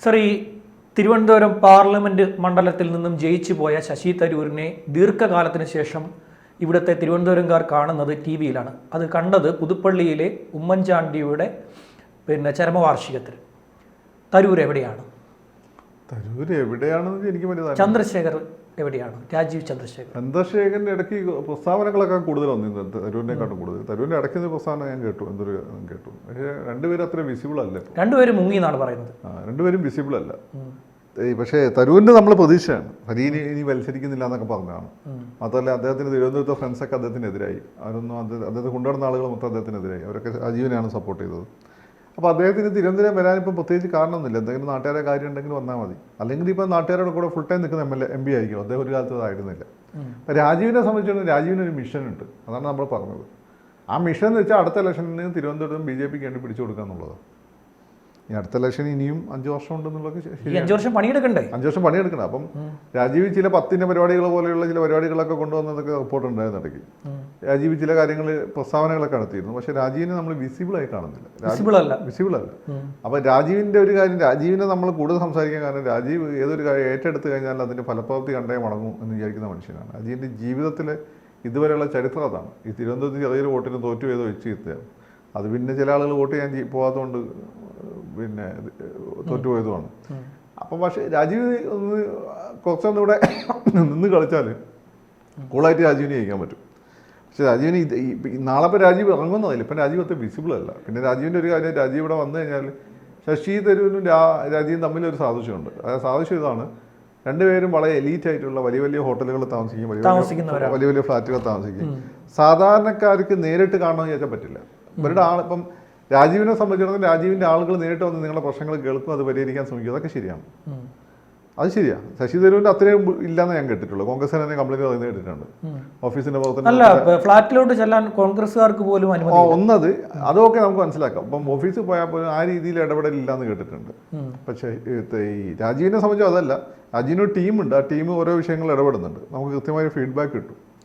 Sir, ഈ Thiruvananthapuram parliament മണ്ഡലത്തിൽ നിന്നും ജയിച്ചു പോയ ശശി തരൂരിനെ ദീർഘകാലത്തിന് ശേഷം ഇവിടുത്തെ തിരുവനന്തപുരംകാർ കാണുന്നത് ടി വിയിലാണ്. അത് കണ്ടത് പുതുപ്പള്ളിയിലെ ഉമ്മൻചാണ്ടിയുടെ ചരമവാർഷികത്തിൽ. തരൂർ എവിടെയാണ്? തരൂർ എവിടെയാണെന്ന് എനിക്ക് മനസ്സിലായി. ചന്ദ്രശേഖർ എവിടെയാണ്? രാജീവ് ചന്ദ്രശേഖരൻ്റെ ഇടയ്ക്ക് പ്രസ്താവനകളൊക്കെ കൂടുതൽ വന്നിരുന്നു, തരൂരിനെക്കാട്ടും കൂടുതൽ. തരൂരിൻ്റെ ഇടയ്ക്ക് പ്രസ്താവന ഞാൻ കേട്ടു, കേട്ടു. പക്ഷേ രണ്ടുപേരും അത്ര വിസിബിൾ അല്ല. രണ്ടുപേരും മുങ്ങി എന്നാണ് പറയുന്നത്. രണ്ടുപേരും വിസിബിൾ അല്ല. പക്ഷേ തരൂരിൻ്റെ നമ്മൾ പ്രതീക്ഷയാണ്. ഹരീനി ഇനി മത്സരിക്കുന്നില്ല എന്നൊക്കെ പറഞ്ഞതാണ്. മാത്രമല്ല അദ്ദേഹത്തിന് തിരുവനന്തപുരത്തെ ഫ്രണ്ട്സൊക്കെ അദ്ദേഹത്തിനെതിരായി. അവരൊന്നും അദ്ദേഹത്തെ കൊണ്ടുവരുന്ന ആളുകൾ മൊത്തം അദ്ദേഹത്തിനെതിരായി. അവരൊക്കെ രാജീവിനെയാണ് സപ്പോർട്ട് ചെയ്തത്. അപ്പോൾ അദ്ദേഹത്തിന് തിരുവനന്തപുരം വരാനിപ്പോൾ പ്രത്യേകിച്ച് കാരണമൊന്നുമില്ല. എന്തെങ്കിലും നാട്ടുകാരെ കാര്യം ഉണ്ടെങ്കിൽ വന്നാൽ മതി. അല്ലെങ്കിൽ ഇപ്പോൾ നാട്ടുകാരുടെ കൂടെ ഫുൾ ടൈം നിൽക്കുന്ന എം പി ആയിരിക്കും. അദ്ദേഹം ഒരു കാലത്ത് അതായിരുന്നില്ല. അപ്പോൾ രാജീവിനെ സംബന്ധിച്ചിടത്തോളം രാജീവിനൊരു മിഷൻ ഉണ്ട്. അതാണ് നമ്മൾ പറഞ്ഞത്. ആ മിഷൻ എന്ന് വെച്ചാൽ അടുത്ത ഇലക്ഷനിൽ തിരുവനന്തപുരം BJPക്ക് വേണ്ടി പിടിച്ചു കൊടുക്കുക എന്നുള്ളത്. ഈ അടുത്ത ഇലക്ഷൻ ഇനിയും 5 വർഷം ഉണ്ടെന്നുള്ളത് 5 വർഷം പണിയെടുക്കണ്ടേ? 5 വർഷം പണിയെടുക്കണം. അപ്പം രാജീവ് ചില 10 പരിപാടികൾ പോലെയുള്ള ചില പരിപാടികളൊക്കെ കൊണ്ടുവന്നതൊക്കെ റിപ്പോർട്ട് ഉണ്ടായിരുന്നു ഇടയ്ക്ക്. രാജീവ് ചില കാര്യങ്ങൾ പ്രസ്താവനകളൊക്കെ നടത്തിയിരുന്നു. പക്ഷേ രാജീവിനെ നമ്മൾ വിസിബിളായി കാണുന്നില്ല. വിസിബിൾ അല്ല. അപ്പോൾ രാജീവിൻ്റെ ഒരു കാര്യം, രാജീവിനെ നമ്മൾ കൂടുതൽ സംസാരിക്കാൻ കാരണം രാജീവ് ഏതൊരു കാര്യം ഏറ്റെടുത്ത് കഴിഞ്ഞാൽ അതിൻ്റെ ഫലപ്രാപ്തി കണ്ടേ മടങ്ങും എന്ന് വിചാരിക്കുന്ന മനുഷ്യനാണ്. രാജീവിൻ്റെ ജീവിതത്തിലെ ഇതുവരെയുള്ള ചരിത്രം അതാണ്. ഈ തിരുവനന്തപുരത്ത് ചെറിയൊരു വോട്ടിന് തോറ്റു ചെയ്ത് വെച്ച് കിട്ടുകയാണ്. അത് പിന്നെ ചില ആളുകൾ വോട്ട് ചെയ്യാൻ പോകാത്തതുകൊണ്ട് പിന്നെ തോറ്റുപോയതുമാണ്. അപ്പം പക്ഷേ രാജീവ് ഒന്ന് കുറച്ചൊന്നുകൂടെ നിന്ന് കളിച്ചാൽ കൂളായിട്ട് രാജീവിനെ ജയിക്കാൻ പറ്റും. പക്ഷേ രാജീവിന് നാളെ ഇപ്പോൾ രാജീവ് ഇറങ്ങുന്നതല്ല. ഇപ്പം രാജീവ് അത്ര വിസിബിൾ അല്ല. പിന്നെ രാജീവിൻ്റെ ഒരു കാര്യം, രാജീവ് ഇവിടെ വന്നു കഴിഞ്ഞാൽ ശശി തരൂരിനും രാജീവും തമ്മിലൊരു സാദൃശ്യമുണ്ട്. ആ സാദൃശ്യം ഇതാണ്: രണ്ടുപേരും വളരെ എലീറ്റ് ആയിട്ടുള്ള വലിയ വലിയ ഹോട്ടലുകൾ താമസിക്കും, വലിയ വലിയ ഫ്ലാറ്റുകൾ താമസിക്കും. സാധാരണക്കാർക്ക് നേരിട്ട് കാണണമെന്ന് ചോദിച്ചാൽ പറ്റില്ല. ഇവരുടെ ഇപ്പം രാജീവിനെ സംബന്ധിച്ചിടത്തോളം രാജീവിൻ്റെ ആളുകൾ നേരിട്ട് വന്ന് നിങ്ങളുടെ പ്രശ്നങ്ങൾ കേൾക്കും, അത് പരിഹരിക്കാൻ ശ്രമിക്കും. അതൊക്കെ ശരിയാണ്, അത് ശരിയാണ്. ശശി തരൂരിൻ്റെ അത്രയും ഇല്ലാന്ന് ഞാൻ കേട്ടിട്ടുള്ളൂ. കോൺഗ്രസിന് തന്നെ കംപ്ലൈൻറ്റ് പറയുന്നത് കേട്ടിട്ടുണ്ട്. ഓഫീസിന്റെ ഫ്ലാറ്റിലോട്ട് ചെല്ലാൻ കോൺഗ്രസ്സുകാർക്ക് പോലും ഒന്നത് അതൊക്കെ നമുക്ക് മനസ്സിലാക്കാം. അപ്പം ഓഫീസിൽ പോയാൽ പോലും ആ രീതിയിൽ ഇടപെടലില്ലാന്ന് കേട്ടിട്ടുണ്ട്. പക്ഷേ ഈ രാജീവിനെ സംബന്ധിച്ച് അതല്ല. രാജീവിനൊരു ടീമുണ്ട്. ആ ടീം ഓരോ വിഷയങ്ങളിൽ ഇടപെടുന്നുണ്ട്. നമുക്ക് കൃത്യമായ ഫീഡ്ബാക്ക്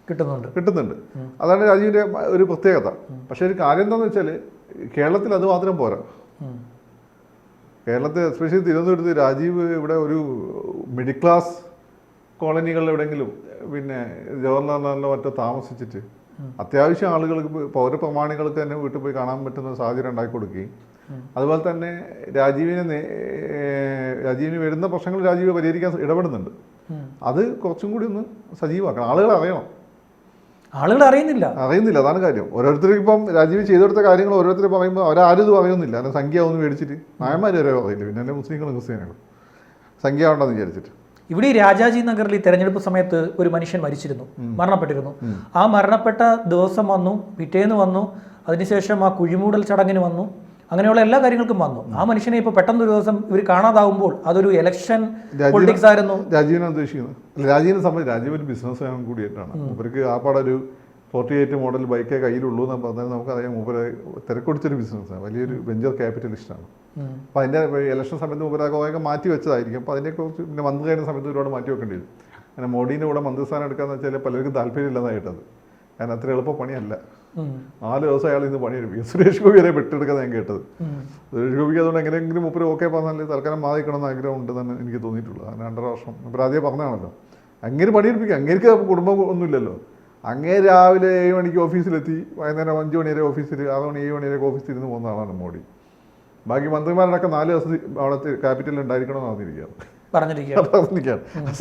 കിട്ടുന്നുണ്ട്. അതാണ് രാജീവിൻ്റെ ഒരു പ്രത്യേകത. പക്ഷേ ഒരു കാര്യം എന്താണെന്ന് വെച്ചാൽ കേരളത്തിൽ അത് മാത്രം പോരാ. കേരളത്തിൽ എസ്പെഷ്യലി തിരുവനന്തപുരത്ത് രാജീവ് ഇവിടെ ഒരു മിഡിൽ ക്ലാസ് കോളനികളിൽ എവിടെയെങ്കിലും പിന്നെ ജവഹർലാലിനോ മറ്റോ താമസിച്ചിട്ട് അത്യാവശ്യം ആളുകൾക്ക് പൗരപ്രമാണികൾക്ക് തന്നെ വീട്ടിൽ പോയി കാണാൻ പറ്റുന്ന സാഹചര്യം ഉണ്ടാക്കി കൊടുക്കുകയും അതുപോലെ തന്നെ രാജീവിന് വരുന്ന പ്രശ്നങ്ങൾ രാജീവ് പരിഹരിക്കാൻ ഇടപെടുന്നുണ്ട്. അത് കുറച്ചും കൂടി ഒന്ന് സജീവമാക്കണം. ആളുകൾ അറിയുന്നില്ല. അതാണ് കാര്യം. ഓരോരുത്തർക്കും ഇപ്പം രാജീവ് ചെയ്തെടുത്ത കാര്യങ്ങൾ ഓരോരുത്തർ പറയുമ്പോൾ അവരാരും ഇത് പറയുന്നില്ല. അതിന് സംഖ്യ ഒന്ന് മേടിച്ചിട്ട് നായന്മാർ വരെ പറയില്ല. പിന്നെ അല്ലെ മുസ്ലിങ്ങളും ക്രിസ്ത്യാനികളും സംഖ്യ ഉണ്ടെന്ന് വിചാരിച്ചിട്ട്. ഇവിടെ ഈ രാജാജി നഗറിൽ ഈ തെരഞ്ഞെടുപ്പ് സമയത്ത് ഒരു മനുഷ്യൻ മരണപ്പെട്ടിരുന്നു. ആ മരണപ്പെട്ട ദിവസം വന്നു, പിറ്റേന്ന് വന്നു, അതിനുശേഷം ആ കുഴിമൂടൽ ചടങ്ങിന് വന്നു, അങ്ങനെയുള്ള എല്ലാ കാര്യങ്ങൾക്കും വന്നു. ആ മനുഷ്യനെ ഇപ്പോൾ പെട്ടെന്ന് ഒരു ദിവസം ഇവർ കാണാതാവുമ്പോൾ അതൊരു ഇലക്ഷൻ പൊളിറ്റിക്സ് ആയിരുന്നു. രാജീവിനെ ഉദ്ദേശിക്കുന്നത് രാജീവിനെ സംബന്ധിച്ച് രാജീവ് ഒരു ബിസിനസ്സുകാരൻ കൂടിയായിട്ടാണ്. മൂപ്പർക്ക് ആ പാടൊരു 48 മോഡൽ ബൈക്കേ കയ്യിലുള്ളൂ എന്ന് പറഞ്ഞാൽ നമുക്കറിയാം. മൂപ്പര് തിരക്കൊടിച്ചൊരു ബിസിനസ്സാണ്, വലിയൊരു വെഞ്ചർ ക്യാപിറ്റലിസ്റ്റാണ്. അപ്പോൾ അതിൻ്റെ ഇലക്ഷൻ സമയത്ത് മൂപ്പര് കുറേയൊക്കെ മാറ്റി വെച്ചതായിരിക്കും. അപ്പോൾ അതിനെക്കുറിച്ച് പിന്നെ മന്ത്രി ആയിരുന്ന സമയത്ത് ഒരുപാട് മാറ്റി വെക്കേണ്ടി വരും. അങ്ങനെ മോഡീൻ്റെ കൂടെ മന്ത്രിസ്ഥാനം എടുക്കാന്ന് വെച്ചാൽ പലർക്കും താല്പര്യമില്ലെന്നായിട്ടത്. കാരണം അത്ര എളുപ്പ പണിയല്ല. 4 ദിവസം അയാൾ ഇന്ന് പണിയെടുപ്പിക്കും. സുരേഷ് ഗോപി വരെ പെട്ടെടുക്കാൻ ഞാൻ കേട്ടത്. സുരേഷ് ഗോപിക്ക് അതുകൊണ്ട് എങ്ങനെയെങ്കിലും മൂപ്പര് ഓക്കെ പറഞ്ഞാൽ തൽക്കാലം മാറിക്കണമെന്ന് ആഗ്രഹം ഉണ്ടെന്ന് എനിക്ക് തോന്നിയിട്ടുള്ളൂ. അങ്ങനെ 2.5 വർഷം മൂപ്പര് ആദ്യം പറഞ്ഞതാണല്ലോ. അങ്ങനെ പണിയെടുപ്പിക്കുക. അങ്ങേർക്ക് കുടുംബം ഒന്നുമില്ലല്ലോ. അങ്ങേ രാവിലെ 7 മണിക്ക് ഓഫീസിലെത്തി വൈകുന്നേരം 5 മണി വരെ ഓഫീസിൽ, 6 മണി 7 മണി വരെ ഓഫീസിൽ ഇരുന്ന് പോകുന്ന ആളാണ് മോഡി. ബാക്കി മന്ത്രിമാരുടെയൊക്കെ 4 ദിവസം അവിടെ ക്യാപിറ്റലിൽ ഉണ്ടായിരിക്കണമെന്ന് പറഞ്ഞിരിക്കുകയാണ്.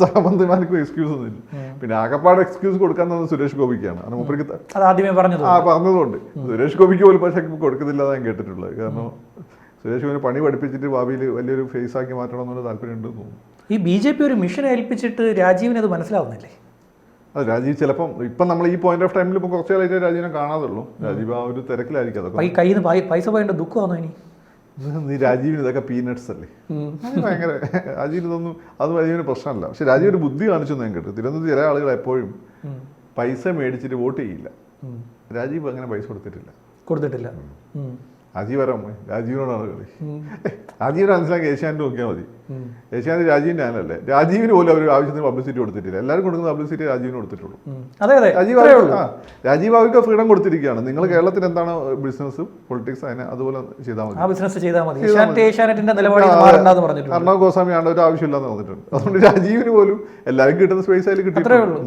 സഹമന്ത്രിമാർക്കും എക്സ്ക്യൂസ് ഒന്നുമില്ല. പിന്നെ ആകപ്പാട് എക്സ്ക്യൂസ് കൊടുക്കാൻ തന്നെ സുരേഷ് ഗോപിക്കാണ്. കാരണം മൂപ്പർക്ക് പറഞ്ഞതുകൊണ്ട് സുരേഷ് ഗോപിക്ക് പോലും പക്ഷേ കൊടുക്കുന്നില്ല ഞാൻ കേട്ടിട്ടുള്ളത്. കാരണം സുരേഷ് ഗോപിനെ പണി പഠിപ്പിച്ചിട്ട് ഭാവിയിൽ വലിയൊരു ഫേസ് ആക്കി മാറ്റണമെന്നുള്ള താല്പര്യമുണ്ടെന്ന് തോന്നുന്നു. ഈ BJP ഒരു മിഷൻ ഏൽപ്പിച്ചിട്ട് രാജീവിന് അത് മനസ്സിലാവുന്നില്ലേ? അത് രാജീവ് ചിലപ്പം ഇപ്പം നമ്മൾ ഈ പോയിന്റ് ഓഫ് ടൈമിൽ ഇപ്പോൾ കുറച്ച് കാലമായിട്ട് രാജീവിനെ കാണാതുള്ളൂ. രാജീവ് ആ ഒരു തിരക്കിലായിരിക്കും. അതൊക്കെ കയ്യിൽ നിന്ന് പൈസ പോയതിൻ്റെ ദുഃഖമാണോ ഇനി? രാജീവിന് ഇതൊക്കെ പീനട്സ് അല്ലേ? ഭയങ്കര രാജീവിന് ഇതൊന്നും അത് രാജീവിന് പ്രശ്നമല്ല. പക്ഷെ രാജീവിന് ബുദ്ധി കാണിച്ചു ഞാൻ കേട്ടു. തിരുവനന്തപുരത്ത് ചില ആളുകൾ എപ്പോഴും പൈസ മേടിച്ചിട്ട് വോട്ട് ചെയ്യില്ല. രാജീവ് അങ്ങനെ പൈസ കൊടുത്തിട്ടില്ല. രാജീവ് വരാൻ രാജീവിനോടാണ് കളി. രാജീവിനെ മനസ്സിലാക്കി ഏഷ്യാനെറ്റ് നോക്കിയാൽ മതി. ഏഷ്യാനെറ്റ് രാജീവിൻ്റെ ചാനലല്ലേ, രാജീവിന് പോലും അവർ ആവശ്യത്തിന് പബ്ലിസിറ്റി കൊടുത്തിട്ടില്ല. എല്ലാവരും കൊടുക്കുന്ന പബ്ലിസിറ്റി രാജീവിന് കൊടുത്തിട്ടുള്ളൂ. രാജീവ് അവർക്ക് ഫ്രീഡം കൊടുത്തിരിക്കുകയാണ്. നിങ്ങൾ കേരളത്തിൽ എന്താണ് ബിസിനസ് പൊളിറ്റിക്സ് അതിനെ അതുപോലെ ചെയ്താൽ മതി. അർണവ് ഗോസ്വാമിയാണ് ഒരു ആവശ്യമില്ലെന്ന് പറഞ്ഞിട്ടുണ്ട്. അതുകൊണ്ട് രാജീവിന് പോലും എല്ലാവരും കിട്ടുന്ന സ്പേസ് അതിൽ കിട്ടിയിട്ടുള്ളൂ.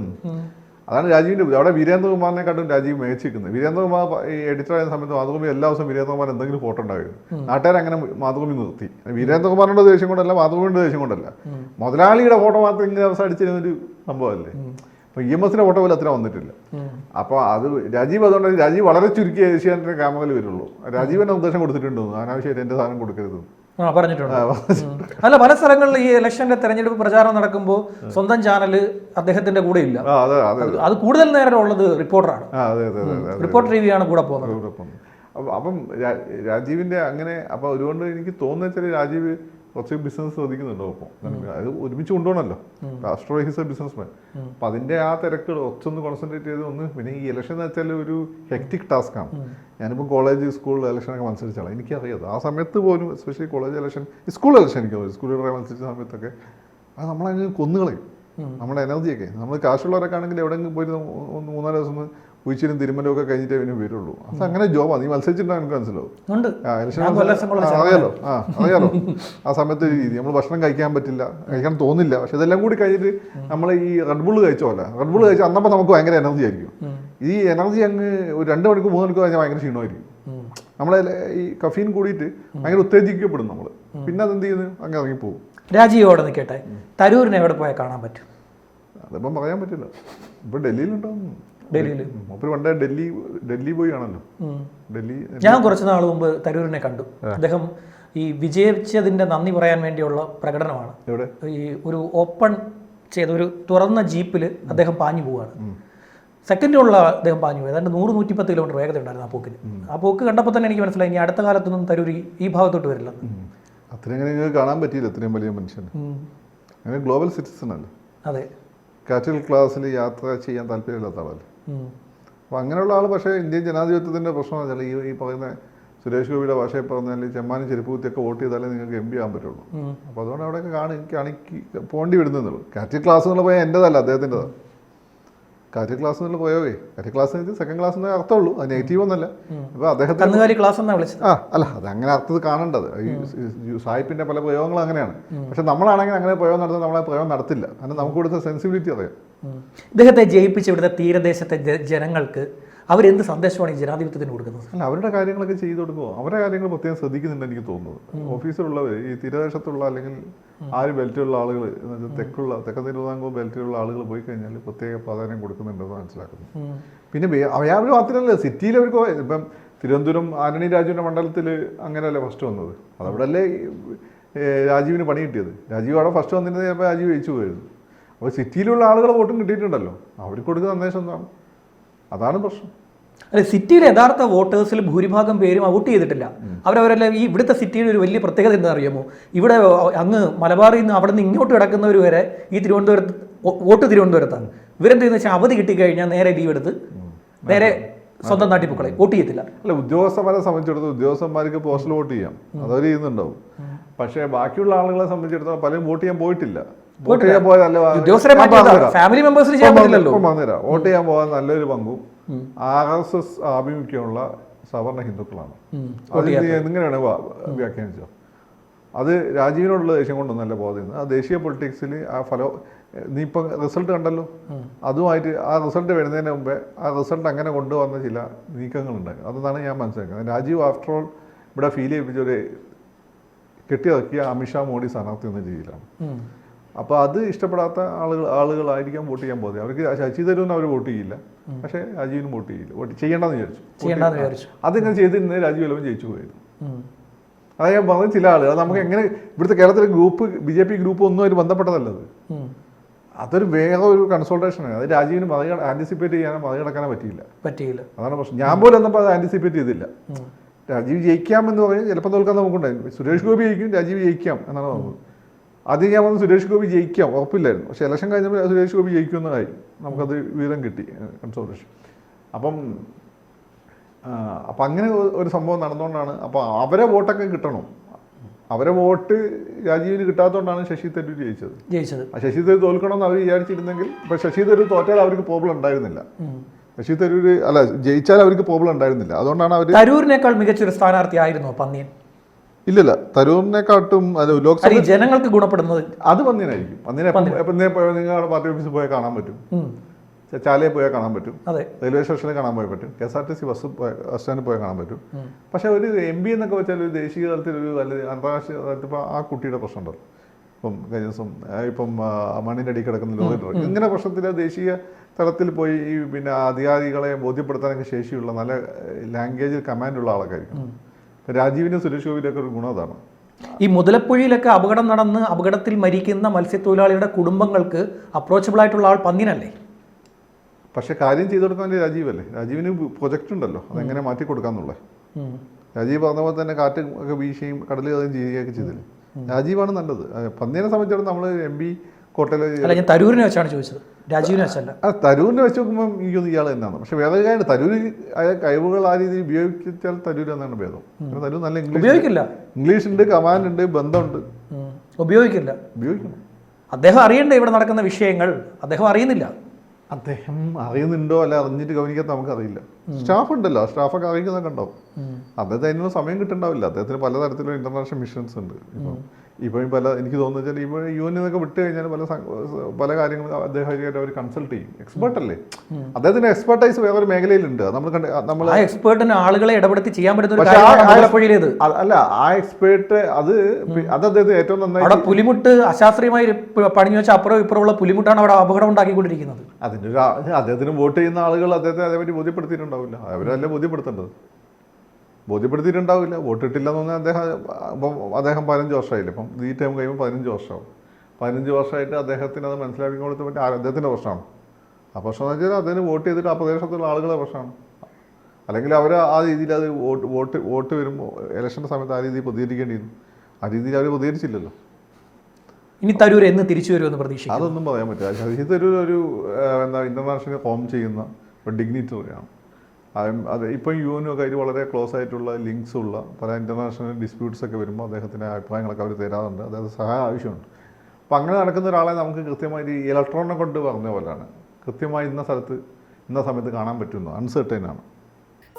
അതാണ് രാജീവിൻ്റെ അവിടെ വീരേന്ദ്രകുമാറിനെക്കാട്ടും രാജീവ് മേച്ചിരിക്കുന്നത്. വീരേന്ദ്രകുമാർ ഈ എഡിറ്ററായ സമയത്ത് മാതൃഭൂമി എല്ലാ ദിവസവും വീരേന്ദ്രകുമാർ എന്തെങ്കിലും ഫോട്ടോ ഉണ്ടായിരുന്നു. നാട്ടുകാരങ്ങനെ മാതൃഭൂമി നിർത്തി. വീരേന്ദ്രകുമാറിൻ്റെ ദേഷ്യം കൊണ്ടല്ല, മാതൃഭൂമിയുടെ ദേഷ്യം കൊണ്ടല്ല, മുതലാളിയുടെ ഫോട്ടോ മാത്രം ഇങ്ങനെ അവസ്ഥ അടിച്ചിരുന്നൊരു സംഭവമല്ലേ. അപ്പോൾ EMSന്റെ ഫോട്ടോ പോലും അത്ര വന്നിട്ടില്ല. അപ്പോൾ അത് രാജീവ്, അതുകൊണ്ട് രാജീവ് വളരെ ചുരുക്കിയ ഏഷ്യാനെറ്റിൻ്റെ ക്യാമറയിൽ വരുള്ളൂ. രാജീവിൻ്റെ നിർദ്ദേശം കൊടുത്തിട്ടുണ്ടോ അനാവശ്യമായിട്ട് എൻ്റെ സാധനം കൊടുക്കരുത് പറഞ്ഞിട്ടുണ്ട്. അല്ല, പല സ്ഥലങ്ങളിൽ ഈ ഇലക്ഷന്റെ തെരഞ്ഞെടുപ്പ് പ്രചാരണം നടക്കുമ്പോൾ സ്വന്തം ചാനല് അദ്ദേഹത്തിന്റെ കൂടെ ഇല്ല. അത് കൂടുതൽ നേരം ഉള്ളത് റിപ്പോർട്ടറാണ്. റിപ്പോർട്ടർ TV ആണ് കൂടെ പോകുന്നത്. അപ്പം രാജീവിന്റെ അങ്ങനെ അപ്പൊ അതുകൊണ്ട് എനിക്ക് തോന്നുന്ന രാജീവ് കുറച്ച് ബിസിനസ് ശ്രദ്ധിക്കുന്നുണ്ടോ. അപ്പം അത് ഒരുമിച്ച് കൊണ്ടുപോകണമല്ലോ. ആസ്ട്രോ ഹിസ് എ ബിസിനസ്മാൻ. അപ്പം അതിൻ്റെ ആ തിരക്കുകൾ ഒച്ചൊന്ന് കോൺസെൻട്രേറ്റ് ചെയ്ത് ഒന്ന്. പിന്നെ ഈ ഇലക്ഷൻ എന്ന് വെച്ചാൽ ഒരു ഹെക്റ്റിക് ടാസ്ക്കാണ്. ഞാനിപ്പോൾ കോളേജ് സ്കൂൾ ഇലക്ഷനൊക്കെ മത്സരിച്ചാണ്, എനിക്കറിയാം ആ സമയത്ത് പോലും, especially college election, school election എനിക്ക് തോന്നുന്നു, സ്കൂളിൽ മത്സരിച്ച സമയത്തൊക്കെ അത് നമ്മളങ്ങ് കൊന്നുകളയും നമ്മുടെ എനർജിയൊക്കെ. നമ്മൾ കാശുള്ളവരൊക്കെ ആണെങ്കിൽ എവിടെയെങ്കിലും പോയി 3-4 ദിവസം ഉച്ചിരും തിരുമലും ഒക്കെ കഴിഞ്ഞിട്ടേ പിന്നെ വരുള്ളൂ. അത് അങ്ങനെ ജോബാണ്. നീ മത്സരിച്ചിട്ടുണ്ടെങ്കിൽ എനിക്ക് മനസ്സിലാവും. അറിയാലോ അറിയാലോ ആ സമയത്ത് രീതി. നമ്മൾ ഭക്ഷണം കഴിക്കാൻ പറ്റില്ല, കഴിക്കാൻ തോന്നില്ല. പക്ഷെ ഇതെല്ലാം കൂടി കഴിഞ്ഞിട്ട് നമ്മൾ ഈ റെഡ് ബുൾ കഴിച്ചോല്ല, റെഡ് ബുൾ കഴിച്ചാൽ അന്നപ്പോൾ നമുക്ക് ഭയങ്കര എനർജി ആയിരിക്കും. ഈ എനർജി അങ്ങ് ഒരു 2 മണിക്കൂർ 3 മണിക്കൂർ കഴിഞ്ഞാൽ ഭയങ്കര ക്ഷീണമായിരിക്കും. നമ്മളെ ഈ കഫീൻ കൂടിയിട്ട് ഭയങ്കര ഉത്തേജിക്കപ്പെടും നമ്മൾ. പിന്നെ അതെന്ത് ചെയ്യുന്നു, അങ്ങനെ ഇറങ്ങിപ്പോകും. രാജീവോടെ നിൽക്കട്ടെ, തരൂരിനെ എവിടെ പോയാൽ കാണാൻ പറ്റും? അതിപ്പം പറയാൻ പറ്റില്ല. ഇപ്പം ഡൽഹിയിലുണ്ടാവും. പണ്ടേ ഡൽഹി പോയി ആണല്ലോ. ഡൽഹി ഞാൻ കുറച്ച് നാൾ മുമ്പ് തരൂരിനെ കണ്ടു. അദ്ദേഹം ഈ വിജയിച്ചതിന്റെ നന്ദി പറയാൻ വേണ്ടിയുള്ള പ്രകടനമാണ്. ഈ ഒരു ഓപ്പൺ ചെയ്ത ഒരു തുറന്ന ജീപ്പിൽ അദ്ദേഹം പാഞ്ഞു പോവുകയാണ്. സെക്കൻഡുള്ള അദ്ദേഹം പാഞ്ഞു പോയി. ഏതാണ്ട് 100-110 കിലോമീറ്റർ വേഗത ഉണ്ടായിരുന്നു ആ പോക്കിന്. ആ പോക്ക് കണ്ടപ്പോൾ തന്നെ എനിക്ക് മനസ്സിലായി ഇനി അടുത്ത കാലത്തൊന്നും തരൂർ ഈ ഭാഗത്തോട്ട് വരില്ല. അത്രയും കാണാൻ പറ്റിയില്ല. ഇത്രയും വലിയ മനുഷ്യൻ അങ്ങനെ ഗ്ലോബൽ സിറ്റിസൺ അല്ലേ. അതെ, കാറ്റൽ ക്ലാസ്സിൽ യാത്ര ചെയ്യാൻ താല്പര്യമില്ലാത്ത ആളല്ലേ. അപ്പോൾ അങ്ങനെയുള്ള ആൾ. പക്ഷേ ഇന്ത്യൻ ജനാധിപത്യത്തിൻ്റെ പ്രശ്നം വെച്ചാൽ ഈ പറയുന്ന സുരേഷ് ഗോപിയുടെ ഭാഷയിൽ പറഞ്ഞാൽ ചെമ്മാനും ചെരുപ്പ് കുത്തിയൊക്കെ വോട്ട് ചെയ്താലേ നിങ്ങൾക്ക് MP ആകാൻ പറ്റുള്ളൂ. അപ്പോൾ അതുകൊണ്ട് അവിടെയൊക്കെ കാണിക്ക് പോണ്ടി വിടുന്നുള്ളൂ. കാറ്റൽ ക്ലാസ് എന്നുള്ള പോയാൽ എൻ്റെതല്ല, അദ്ദേഹത്തിൻ്റെതാണ്. കാറ്റൽ ക്ലാസ് എന്നുള്ള പോയോവേ, കാറ്റൽ ക്ലാസ് സെക്കൻഡ് ക്ലാസ് എന്നേ അർത്ഥമുള്ളൂ, അത് നെഗറ്റീവ് ഒന്നല്ല. അപ്പോൾ അദ്ദേഹത്തിന് ക്ലാസ് എന്നാണ് വിളിച്ചത്. അല്ല, അത് അങ്ങനെ അർത്ഥത്തിൽ കാണേണ്ടത്. ഈ സായിപ്പിൻ്റെ പല പ്രയോഗങ്ങളും അങ്ങനെയാണ്. പക്ഷെ നമ്മളാണെങ്കിൽ അങ്ങനെ പ്രയോഗം നടത്താൻ നമ്മളെ പ്രയോഗം നടത്തില്ല. കാരണം നമുക്ക് കൊടുത്ത സെൻസിബിലിറ്റി അറിയാം. ഇദ്ദേഹത്തെ ജയിപ്പിച്ച ഇവിടുത്തെ തീരദേശത്തെ ജനങ്ങൾക്ക് അവരെന്ത് സന്ദേശമാണ് ഈ ജനാധിപത്യത്തിന് കൊടുക്കുന്നത്? അല്ല, അവരുടെ കാര്യങ്ങളൊക്കെ ചെയ്തു കൊടുക്കുമോ? അവരുടെ കാര്യങ്ങൾ പ്രത്യേകം ശ്രദ്ധിക്കുന്നുണ്ട് എനിക്ക് തോന്നുന്നത്. ഓഫീസിലുള്ളവർ ഈ തീരദേശത്തുള്ള അല്ലെങ്കിൽ ആ ഒരു ബെൽറ്റിലുള്ള ആളുകൾ, തെക്കൻ തിരുവിതാംകൂർ ബെൽറ്റിലുള്ള ആളുകൾ പോയി കഴിഞ്ഞാൽ പ്രത്യേക പ്രാധാന്യം കൊടുക്കുന്നുണ്ടെന്ന് മനസ്സിലാക്കുന്നു. പിന്നെ അവർ മാത്രമല്ല, സിറ്റിയിൽ അവർക്ക് ഇപ്പം തിരുവനന്തപുരം ആന്റണി രാജുവിൻ്റെ മണ്ഡലത്തിൽ അങ്ങനെയല്ലേ ഫസ്റ്റ് വന്നത്. അതവിടെ അല്ലേ രാജീവിന് പണി കിട്ടിയത്. രാജീവ് അവിടെ ഫസ്റ്റ് വന്നിട്ട് ചിലപ്പോൾ രാജീവ് ജയിച്ചു പോയിരുന്നു. അപ്പോൾ സിറ്റിയിലുള്ള ആളുകൾ വോട്ടും കിട്ടിയിട്ടുണ്ടല്ലോ, അവർക്ക് കൊടുക്കുന്ന സന്ദേശം എന്താണ്? അതാണ് പ്രശ്നം. അല്ലെ, സിറ്റിയിലെ യഥാർത്ഥ വോട്ടേഴ്സിൽ ഭൂരിഭാഗം പേരും വോട്ട് ചെയ്തിട്ടില്ല. അവരവരെല്ലാം ഈ ഇവിടുത്തെ സിറ്റിയുടെ ഒരു വലിയ പ്രത്യേകത എന്താ അറിയാമോ? ഇവിടെ അങ്ങ് മലബാറിൽ നിന്ന് അവിടെ നിന്ന് ഇങ്ങോട്ട് കിടക്കുന്നവർ വരെ ഈ തിരുവനന്തപുരത്ത് വോട്ട് തിരുവനന്തപുരത്താണ്. ഇവരെന്ത് ചെയ്യുന്ന വെച്ചാൽ അവധി കിട്ടിക്കഴിഞ്ഞാൽ നേരെ ലീവ് എടുത്ത് നേരെ സ്വന്തം നാട്ടിൽ പൊക്കളെ വോട്ട് ചെയ്യത്തില്ല. അല്ല, ഉദ്യോഗസ്ഥന്മാരെ സംബന്ധിച്ചിടത്തോളം ഉദ്യോഗസ്ഥന്മാർക്ക് പോസ്റ്റൽ വോട്ട് ചെയ്യാം, അതവർ ചെയ്യുന്നുണ്ടാവും. പക്ഷേ ബാക്കിയുള്ള ആളുകളെ സംബന്ധിച്ചിടത്തോളം പലരും വോട്ട് ചെയ്യാൻ പോയിട്ടില്ല. വോട്ട് ചെയ്യാൻ പോയാൽ ഫാമിലി മെമ്പേഴ്സിന് ചെയ്യാൻ പറ്റില്ലല്ലോ. പറഞ്ഞുതരാം, വോട്ട് ചെയ്യാൻ പോകാൻ നല്ലൊരു പങ്കും RSS ആഭിമുഖ്യമുള്ള സവർണ ഹിന്ദുക്കളാണ്. അത് എങ്ങനെയാണ് വ്യാഖ്യാനിച്ചോ? അത് രാജീവിനോടുള്ള ദേഷ്യം കൊണ്ടൊന്നല്ല പോകുന്നത്. ആ ദേശീയ പൊളിറ്റിക്സിൽ ആ നീ ഇപ്പം റിസൾട്ട് കണ്ടല്ലോ, അതുമായിട്ട് ആ റിസൾട്ട് വരുന്നതിന് മുമ്പേ ആ റിസൾട്ട് അങ്ങനെ കൊണ്ടുവന്ന ചില നീക്കങ്ങളുണ്ടായി. അതെന്നാണ് ഞാൻ മനസ്സിലാക്കുന്നത്. രാജീവ് ആഫ്റ്റർ ഓൾ ഇവിടെ ഫീൽ ചെയ്യിപ്പിച്ചൊരു കെട്ടിയിറക്കിയ അമിത്ഷാ മോഡി സ്ഥാനാർത്ഥി എന്ന രീതിയിലാണ്. അപ്പോൾ അത് ഇഷ്ടപ്പെടാത്ത ആളുകളായിരിക്കാം വോട്ട് ചെയ്യാൻ പോകുന്നത്. അവർക്ക് ശശി തരൂരിന് അവർ വോട്ട് ചെയ്യില്ല, പക്ഷേ രാജീവിനും വോട്ട് ചെയ്യില്ല. വോട്ട് ചെയ്യേണ്ടെന്ന് വിചാരിച്ചു. അതിങ്ങനെ ചെയ്തിരുന്നത് രാജീവ് എല്ലാം ജയിച്ചു പോയിരുന്നു. അത് ഞാൻ പറഞ്ഞത് ചില ആളുകൾ നമുക്ക് എങ്ങനെ ഇവിടുത്തെ കേരളത്തിലെ ഗ്രൂപ്പ് BJP ഗ്രൂപ്പ് ഒന്നും അതിന് ബന്ധപ്പെട്ടതല്ലത്. അതൊരു വേറെ ഒരു കൺസൾട്ടേഷനാണ്. അത് രാജീവിന് ആന്റിസിപ്പേറ്റ് ചെയ്യാനോ മറികടക്കാനോ പറ്റിയില്ല. അതാണ് പ്രശ്നം. ഞാൻ പോലും എന്നപ്പോൾ അത് ആന്റിസിപ്പേറ്റ് ചെയ്തില്ല. രാജീവ് ജയിക്കാമെന്ന് പറയും, ചിലപ്പോൾ തോൽക്കാൻ നമുക്കുണ്ടായിരുന്നു. സുരേഷ് ഗോപി ജയിക്കും, രാജീവ് ജയിക്കാം എന്നാണ് പറഞ്ഞത്. ആദ്യം ഞാൻ വന്ന് സുരേഷ് ഗോപി ജയിക്കാം ഉറപ്പില്ലായിരുന്നു. പക്ഷേ ഇലക്ഷൻ കഴിഞ്ഞപ്പോൾ സുരേഷ് ഗോപി ജയിക്കുമെന്നായി, നമുക്കത് വിവരം കിട്ടി, കൺസൾട്ടേഷൻ. അപ്പം അങ്ങനെ ഒരു സംഭവം നടന്നുകൊണ്ടാണ്. അപ്പോൾ അവരെ വോട്ടൊക്കെ കിട്ടണം. അവരെ വോട്ട് രാജീവിന് കിട്ടാത്തതുകൊണ്ടാണ് ശശി തരൂർ ജയിച്ചത്. ആ ശശി തരൂർ തോൽക്കണമെന്ന് അവർ വിചാരിച്ചിരുന്നെങ്കിൽ ഇപ്പൊ ശശി തരൂർ തോറ്റാൽ അവർക്ക് പ്രോബ്ലം ഉണ്ടായിരുന്നില്ല. ശശി തരൂർ അല്ല ജയിച്ചാൽ അവർക്ക് പ്രോബ്ലം ഉണ്ടായിരുന്നില്ല. അതുകൊണ്ടാണ് അവർ തരൂരിനേക്കാൾ മികച്ചൊരു സ്ഥാനാർത്ഥി ആയിരുന്നോ പന്നിയൻ? ഇല്ലല്ല, തരൂരിനെക്കാട്ടും അത് ലോക്സഭ ജനങ്ങൾക്ക് ഗുണപ്പെടുന്നത് അത് പന്നിയനായിരിക്കും. നിങ്ങളുടെ പാർട്ടി ഓഫീസിൽ പോയാൽ കാണാൻ പറ്റും, ചാലയിൽ പോയാൽ കാണാൻ പറ്റും, റെയിൽവേ സ്റ്റേഷനിൽ കാണാൻ പോയാൽ പറ്റും, KSRTC ബസ് സ്റ്റാൻഡിൽ പോയാൽ കാണാൻ പറ്റും. പക്ഷെ ഒരു MP എന്നൊക്കെ വെച്ചാൽ ഒരു ദേശീയ തലത്തിൽ ഒരു വലിയ അന്താരാഷ്ട്രീയ തലത്തിൽ ഇപ്പോൾ ആ കുട്ടിയുടെ പ്രശ്നമുണ്ടല്ലോ. ഇപ്പം കഴിഞ്ഞ ദിവസം ഇപ്പം മണ്ണിൻ്റെ അടി കിടക്കുന്ന ലോറി ഇങ്ങനെ പ്രശ്നത്തിൽ ദേശീയ തലത്തിൽ പോയി ഈ പിന്നെ അധികാരികളെ ബോധ്യപ്പെടുത്താനൊക്കെ ശേഷിയുള്ള നല്ല ലാംഗ്വേജിൽ കമാൻഡുള്ള ആളൊക്കെ ആയിരിക്കും. രാജീവിനും സുരേഷ് ഗോപിയിലൊക്കെ ഒരു ഗുണം അതാണ്. ഈ മുതലപ്പുഴയിലൊക്കെ അപകടം നടന്ന് അപകടത്തിൽ മരിക്കുന്ന മത്സ്യത്തൊഴിലാളിയുടെ കുടുംബങ്ങൾക്ക് അപ്രോച്ചബിൾ ആയിട്ടുള്ള ആൾ പന്നിയനല്ലേ? പക്ഷെ കാര്യം ചെയ്തു കൊടുക്കാൻ വേണ്ടി രാജീവല്ലേ. രാജീവിന് പ്രൊജക്റ്റ് ഉണ്ടല്ലോ, അതെങ്ങനെ മാറ്റി കൊടുക്കാന്നുള്ള. രാജീവ് പറഞ്ഞ പോലെ തന്നെ കാറ്റ് ഒക്കെ വീശിയും കടലിൽ അതും ചെയ്യുകയൊക്കെ ചെയ്തില്ലേ. രാജീവാണ് നല്ലത്. പന്നിയെ സംബന്ധിച്ചിടത്തോളം നമ്മൾ MP കോട്ടയിൽ ഞാൻ തരൂരിനെ വെച്ചാണ് ചോദിച്ചത്, രാജീവിനെ വെച്ചല്ല. തരൂരിനെ വെച്ച് നോക്കുമ്പോൾ എനിക്കൊന്നും ഇയാൾ തന്നെയാണ്. പക്ഷെ വേറെ കാര്യം തരൂർ കഴിവുകൾ ആ രീതിയിൽ ഉപയോഗിച്ചാൽ തരൂർ എന്നാണ് ഭേദം. തരൂർ നല്ല ഇംഗ്ലീഷ് ഉണ്ട്, കമാൻഡ് ഉണ്ട്, ബന്ധമുണ്ട്. ഉപയോഗിക്കണം. അദ്ദേഹം അറിയണ്ടേ ഇവിടെ നടക്കുന്ന വിഷയങ്ങൾ? അദ്ദേഹം അറിയുന്നില്ല. അദ്ദേഹം അറിയുന്നുണ്ടോ അല്ല അറിഞ്ഞിട്ട് ഗവനിക്കാത്ത നമുക്കറിയില്ല. സ്റ്റാഫ് ഉണ്ടല്ലോ, സ്റ്റാഫൊക്കെ അറിയിക്കുന്നതൊക്കെ ഉണ്ടാവും. അദ്ദേഹത്തിന് അതിനുള്ള സമയം കിട്ടുന്നുണ്ടാവില്ല. അദ്ദേഹത്തിന് പലതരത്തിലുള്ള ഇന്റർനാഷണൽ മിഷൻസ് ഉണ്ട്. ഇപ്പം എനിക്ക് തോന്നുന്നു വെച്ചാൽ ഇപ്പോൾ UN എന്നൊക്കെ വിട്ട് കഴിഞ്ഞാൽ പല കാര്യങ്ങളും അദ്ദേഹമായിട്ട് അവർ കൺസൾട്ട് ചെയ്യും. എക്സ്പേർട്ട് അല്ലേ, അദ്ദേഹത്തിന്റെ എക്സ്പെർട്ടൈസ് വേറൊരു മേഖലയിലുണ്ട്. നമ്മൾ എക്സ്പേർട്ടിന് ആളുകളെ ഇടപെടുത്തി ചെയ്യാൻ പറ്റുന്ന അല്ല, ആ എക്സ്പേർട്ട് അത് അദ്ദേഹത്തിന് ഏറ്റവും നന്നായി അവിടെ പുലിമുട്ട് അശാസ്ത്രീയമായി പണിഞ്ഞു വെച്ചാൽ അപ്പുറം ഇപ്പുറമുള്ള പുലിമുട്ടാണ് അവിടെ അപകടം ഉണ്ടാക്കിക്കൊണ്ടിരിക്കുന്നത്. അദ്ദേഹത്തിന് വോട്ട് ചെയ്യുന്ന ആളുകൾ അദ്ദേഹത്തെ അതേപറ്റി ബോധ്യപ്പെടുത്തിയിട്ടുണ്ടാവില്ല. അവരല്ലേ ബോധ്യപ്പെടുത്തിയിട്ടുണ്ടാവില്ല. വോട്ടിട്ടില്ല എന്ന് പറഞ്ഞാൽ അദ്ദേഹം 15 വർഷമായില്ലേ. ഇപ്പം ഈ ടൈം കഴിയുമ്പോൾ 15 വർഷമാവും. 15 വർഷമായിട്ട് അദ്ദേഹത്തിന് അത് മനസ്സിലാക്കി കൊടുത്ത് പറ്റി അദ്ദേഹത്തിൻ്റെ പ്രശ്നമാണ്. ആ പ്രശ്നം എന്ന് വെച്ചാൽ അദ്ദേഹത്തിന് വോട്ട് ചെയ്തിട്ട് ആ പ്രദേശത്തുള്ള ആളുകളുടെ പ്രശ്നമാണ്. അല്ലെങ്കിൽ അവർ ആ രീതിയിൽ അത് വോട്ട് വരുമ്പോൾ ഇലക്ഷൻ്റെ സമയത്ത് ആ രീതിയിൽ പ്രതികരിക്കേണ്ടിയിരുന്നു. ആ രീതിയിൽ അവർ പ്രതികരിച്ചില്ലല്ലോ. ഇനി തരൂർ എന്ന് തിരിച്ചു വരുമെന്ന് പ്രതീക്ഷിക്കും? അതൊന്നും പറയാൻ പറ്റില്ല. ശശി തരൂർ ഒരു ഇന്റർനാഷണൽ ഫോം ചെയ്യുന്ന ഒരു ഡിഗ്നിറ്ററിയാണ്. അത് ഇപ്പം UN ഒക്കെ ആയിട്ട് വളരെ ക്ലോസ് ആയിട്ടുള്ള ലിങ്ക്സ് ഉള്ള പല ഇന്റർനാഷണൽ ഡിസ്പ്യൂട്ട്സ് ഒക്കെ വരുമ്പോൾ അദ്ദേഹത്തിൻ്റെ അഭിപ്രായങ്ങളൊക്കെ അവർ തരാറുണ്ട്. അദ്ദേഹത്തിന് സഹായം ആവശ്യമുണ്ട്. അപ്പം അങ്ങനെ നടക്കുന്ന ഒരാളെ നമുക്ക് കൃത്യമായിട്ട് ഈ ഇലക്ട്രോണിനെ കൊണ്ട് പറഞ്ഞ പോലെയാണ് കൃത്യമായി ഇന്ന സ്ഥലത്ത് ഇന്ന സമയത്ത് കാണാൻ പറ്റുന്നു. അൺസർട്ടൈൻ ആണ്.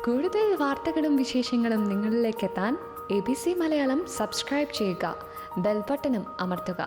കൂടുതൽ വാർത്തകളും വിശേഷങ്ങളും നിങ്ങളിലേക്ക് എത്താൻ ABC മലയാളം സബ്സ്ക്രൈബ് ചെയ്യുക, ബെൽ ബട്ടണും അമർത്തുക.